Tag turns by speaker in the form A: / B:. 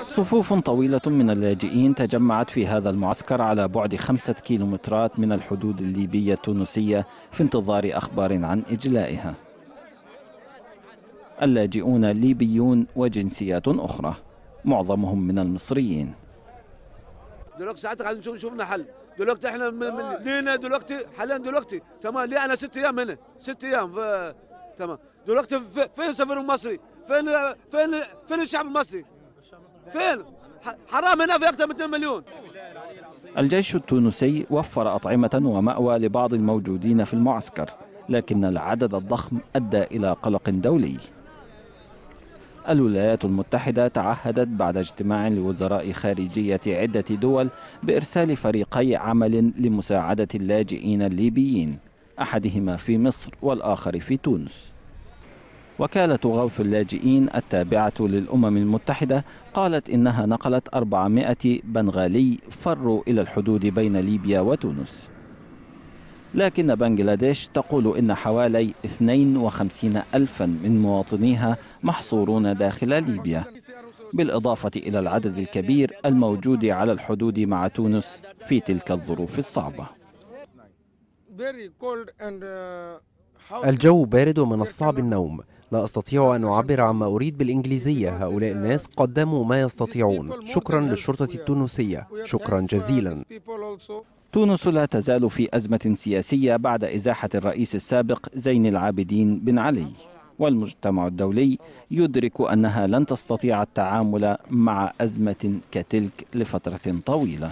A: صفوف طويلة من اللاجئين تجمعت في هذا المعسكر على بعد 5 كيلومترات من الحدود الليبية التونسية في انتظار أخبار عن إجلائها. اللاجئون ليبيون وجنسيات أخرى، معظمهم من المصريين.
B: دلوقتي ساعتها خلينا نشوف لنا حل. دلوقتي احنا لينا دلوقتي حاليا دلوقتي تمام. لي انا 6 ايام هنا 6 ايام تمام. دلوقتي فين السفير المصري؟ فين الشعب المصري؟ فين؟ حرام هنا في اكثر من 2 مليون.
A: الجيش التونسي وفر أطعمة ومأوى لبعض الموجودين في المعسكر، لكن العدد الضخم أدى إلى قلق دولي. الولايات المتحدة تعهدت بعد اجتماع لوزراء خارجية عدة دول بإرسال فريقي عمل لمساعدة اللاجئين الليبيين، أحدهما في مصر والآخر في تونس. وكالة غوث اللاجئين التابعة للأمم المتحدة قالت إنها نقلت 400 بنغالي فروا إلى الحدود بين ليبيا وتونس. لكن بنغلاديش تقول إن حوالي 52 ألفا من مواطنيها محصورون داخل ليبيا، بالإضافة إلى العدد الكبير الموجود على الحدود مع تونس في تلك الظروف الصعبة.
C: الجو بارد ومن الصعب النوم. لا أستطيع أن أعبر عما أريد بالإنجليزية. هؤلاء الناس قدموا ما يستطيعون. شكرا للشرطة التونسية، شكرا جزيلا.
A: تونس لا تزال في أزمة سياسية بعد إزاحة الرئيس السابق زين العابدين بن علي، والمجتمع الدولي يدرك أنها لن تستطيع التعامل مع أزمة كتلك لفترة طويلة.